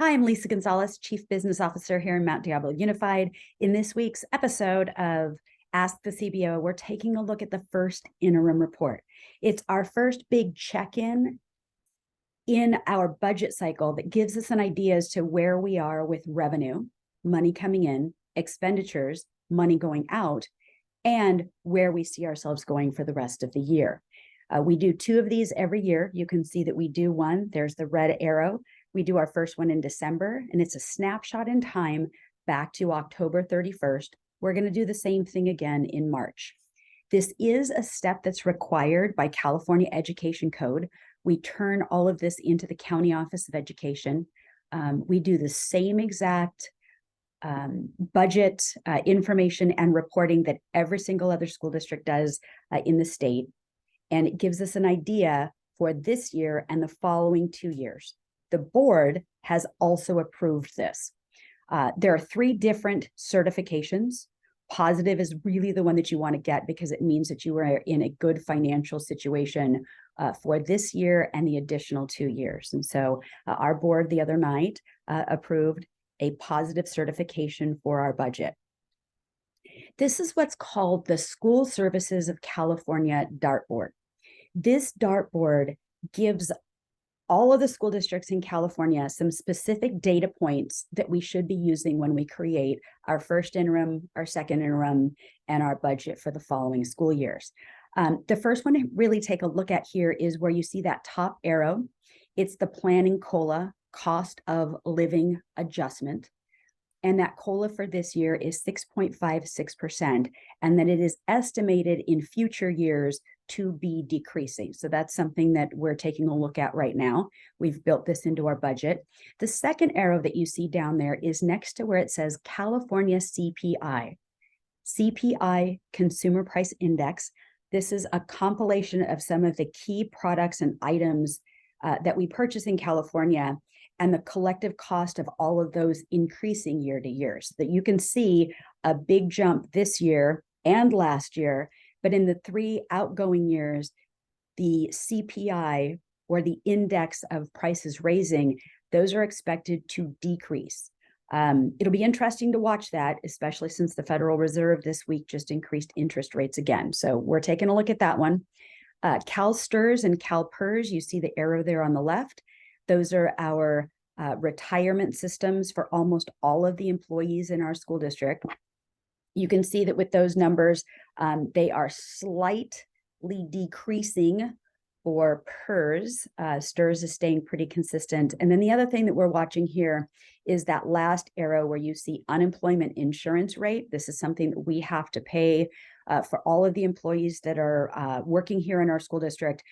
Hi, I'm Lisa Gonzales, Chief Business Officer here in Mount Diablo Unified. In this week's episode of Ask the CBO, we're taking a look at the first interim report. It's our first big check-in in our budget cycle that gives us an idea as to where we are with revenue, money coming in, expenditures, money going out, and where we see ourselves going for the rest of the year. We do two of these every year. You can see that we do one. There's the red arrow. We do our first one in December, and it's a snapshot in time back to October 31st. We're going to do the same thing again in March. This is a step that's required by California Education Code. We turn all of this into the County Office of Education. We do the same exact budget information and reporting that every single other school district does in the state. And it gives us an idea for this year and the following 2 years. The board has also approved this. There are 3 different certifications. Positive is really the one that you want to get because it means that you are in a good financial situation for this year and the additional 2 years. And so our board the other night approved a positive certification for our budget. This is what's called the School Services of California dartboard. This dartboard gives all of the school districts in California some specific data points that we should be using when we create our first interim, our second interim, and our budget for the following school years. The first one to really take a look at here is where you see that top arrow. It's the planning COLA, cost of living adjustment. And that COLA for this year is 6.56%, and that it is estimated in future years to be decreasing. So that's something that we're taking a look at right now. We've built this into our budget. The second arrow that you see down there is next to where it says California CPI. CPI, Consumer Price Index. This is a compilation of some of the key products and items that we purchase in California, and the collective cost of all of those increasing year to year. So that you can see a big jump this year and last year, but in the 3 outgoing years, the CPI, or the index of prices raising, those are expected to decrease. It'll be interesting to watch that, especially since the Federal Reserve this week just increased interest rates again. So we're taking a look at that one. CalSTRS and CalPERS, you see the arrow there on the left. Those are our retirement systems for almost all of the employees in our school district. You can see that with those numbers, they are slightly decreasing for PERS. STRS is staying pretty consistent. And then the other thing that we're watching here is that last arrow where you see unemployment insurance rate. This is something that we have to pay for all of the employees that are working here in our school district.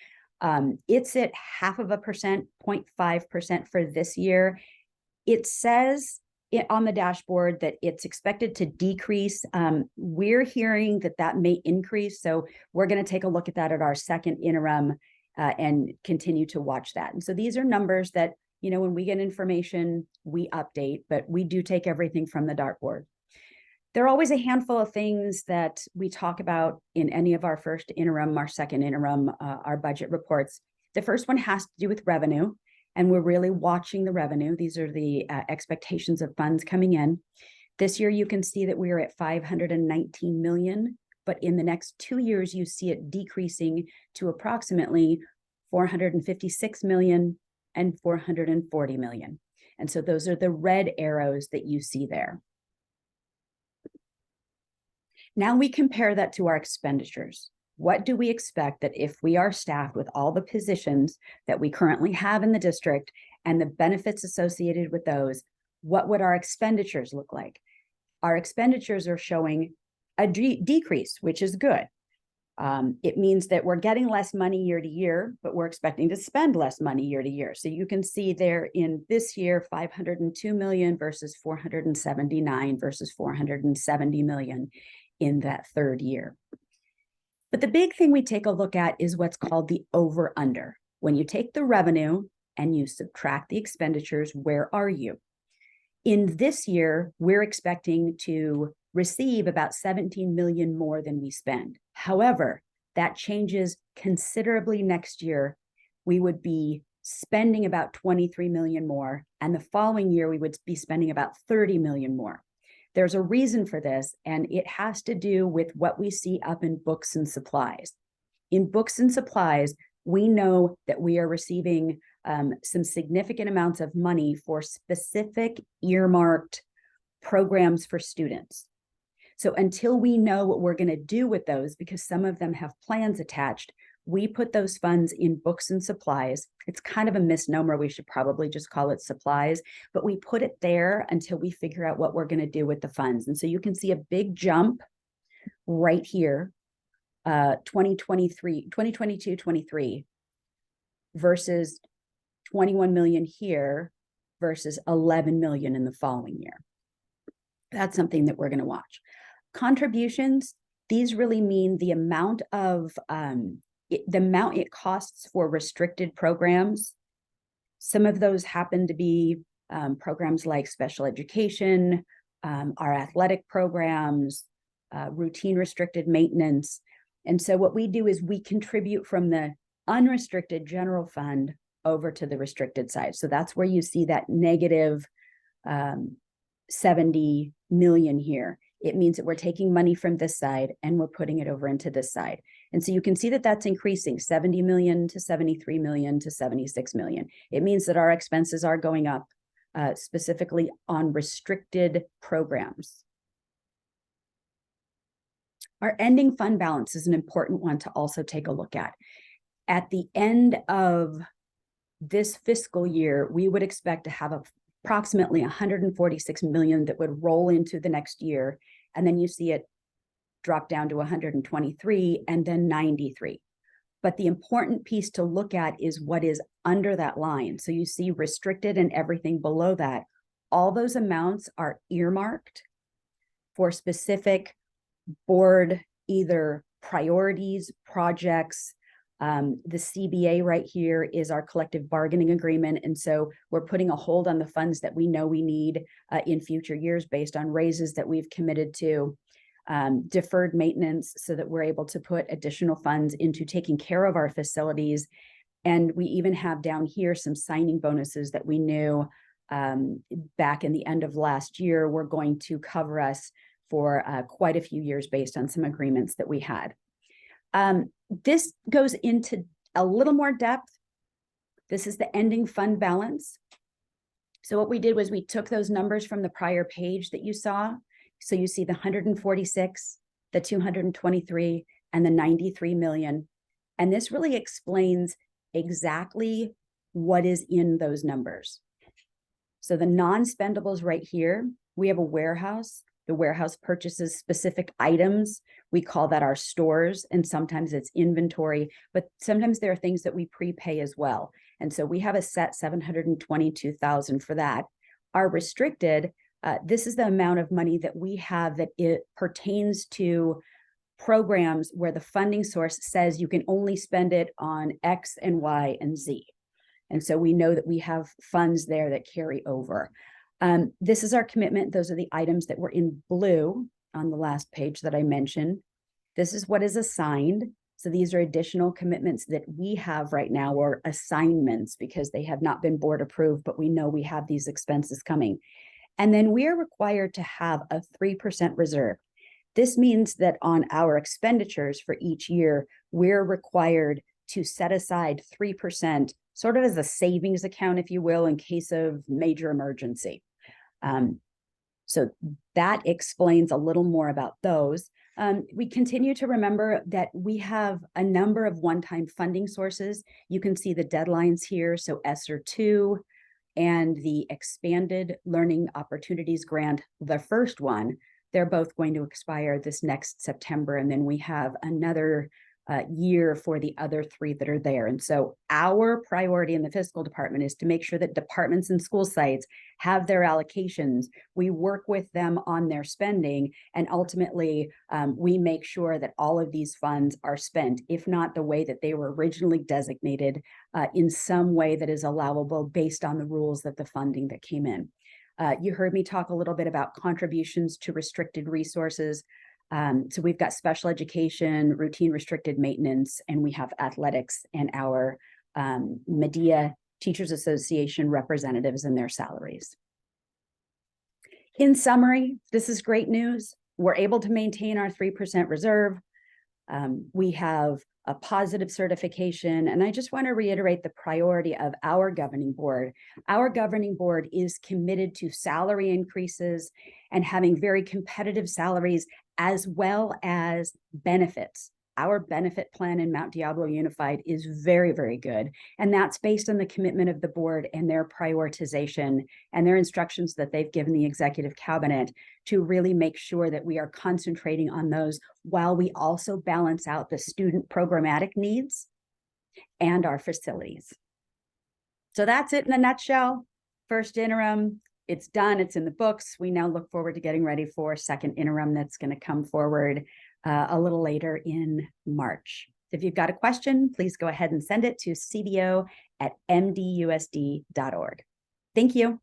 It's at 0.5%, 0.5% for this year. It says on the dashboard that it's expected to decrease. We're hearing that that may increase. So we're going to take a look at that at our second interim and continue to watch that. And so these are numbers that, when we get information, we update, but we do take everything from the dartboard. There are always a handful of things that we talk about in any of our first interim, our second interim, our budget reports. The first one has to do with revenue, and we're really watching the revenue. These are the expectations of funds coming in. This year, you can see that we are at $519 million, but in the next 2 years, you see it decreasing to approximately $456 million and $440 million. And so those are the red arrows that you see there. Now we compare that to our expenditures. What do we expect that if we are staffed with all the positions that we currently have in the district and the benefits associated with those, what would our expenditures look like? Our expenditures are showing a decrease, which is good. It means that we're getting less money year to year, but we're expecting to spend less money year to year. So you can see there in this year, 502 million versus 479 versus 470 million. In that third year. But the big thing we take a look at is what's called the over-under. When you take the revenue and you subtract the expenditures, where are you? In this year, we're expecting to receive about 17 million more than we spend. However, that changes considerably next year. We would be spending about 23 million more, and the following year we would be spending about 30 million more. There's a reason for this, and it has to do with what we see up in books and supplies. In books and supplies, we know that we are receiving some significant amounts of money for specific earmarked programs for students. So until we know what we're going to do with those, because some of them have plans attached, we put those funds in books and supplies. It's kind of a misnomer. We should probably just call it supplies, but we put it there until we figure out what we're going to do with the funds. And so you can see a big jump right here, 2022-23 versus 21 million here versus 11 million in the following year. That's something that we're going to watch. Contributions, these really mean the amount of it costs for restricted programs. Some of those happen to be programs like special education, our athletic programs, routine restricted maintenance. And so what we do is we contribute from the unrestricted general fund over to the restricted side. So that's where you see that negative 70 million here. It means that we're taking money from this side and we're putting it over into this side. And so you can see that that's increasing 70 million to 73 million to 76 million. It means that our expenses are going up specifically on restricted programs. Our ending fund balance is an important one to also take a look at. At the end of this fiscal year, we would expect to have approximately 146 million that would roll into the next year. And then you see it drop down to 123 and then 93. But the important piece to look at is what is under that line. So you see restricted and everything below that. All those amounts are earmarked for specific board, either priorities, projects. The CBA right here is our collective bargaining agreement. And so we're putting a hold on the funds that we know we need in future years based on raises that we've committed to, deferred maintenance so that we're able to put additional funds into taking care of our facilities. And we even have down here some signing bonuses that we knew back in the end of last year were going to cover us for quite a few years based on some agreements that we had. This goes into a little more depth. This is the ending fund balance. So what we did was we took those numbers from the prior page that you saw. So you see the 146, the 223, and the 93 million. And this really explains exactly what is in those numbers. So the non-spendables right here, we have a warehouse. The warehouse purchases specific items. We call that our stores, and sometimes it's inventory, but sometimes there are things that we prepay as well. And so we have a set 722,000 for that. Our restricted, this is the amount of money that we have that it pertains to programs where the funding source says you can only spend it on X and Y and Z. And so we know that we have funds there that carry over. This is our commitment. Those are the items that were in blue on the last page that I mentioned. This is what is assigned. So these are additional commitments that we have right now, or assignments, because they have not been board approved, but we know we have these expenses coming. And then we are required to have a 3% reserve. This means that on our expenditures for each year, we're required to set aside 3%, sort of as a savings account, if you will, in case of major emergency. So that explains a little more about those. We continue to remember that we have a number of one-time funding sources. You can see the deadlines here. So ESSER 2 and the Expanded Learning Opportunities Grant, the first one, they're both going to expire this next September. And then we have another year for the other three that are there. And so our priority in the fiscal department is to make sure that departments and school sites have their allocations. We work with them on their spending, and ultimately we make sure that all of these funds are spent, if not the way that they were originally designated, in some way that is allowable based on the rules that the funding that came in. You heard me talk a little bit about contributions to restricted resources. So we've got special education, routine restricted maintenance, and we have athletics and our Medea Teachers Association representatives and their salaries. In summary, this is great news. We're able to maintain our 3% reserve. We have a positive certification, and I just want to reiterate the priority of our governing board. Our governing board is committed to salary increases and having very competitive salaries as well as benefits. Our benefit plan in Mount Diablo Unified is very, very good. And that's based on the commitment of the board and their prioritization and their instructions that they've given the executive cabinet to really make sure that we are concentrating on those while we also balance out the student programmatic needs and our facilities. So that's it in a nutshell. First interim, it's done, it's in the books. We now look forward to getting ready for second interim that's going to come forward a little later in March. If you've got a question, please go ahead and send it to cbo@mdusd.org. Thank you.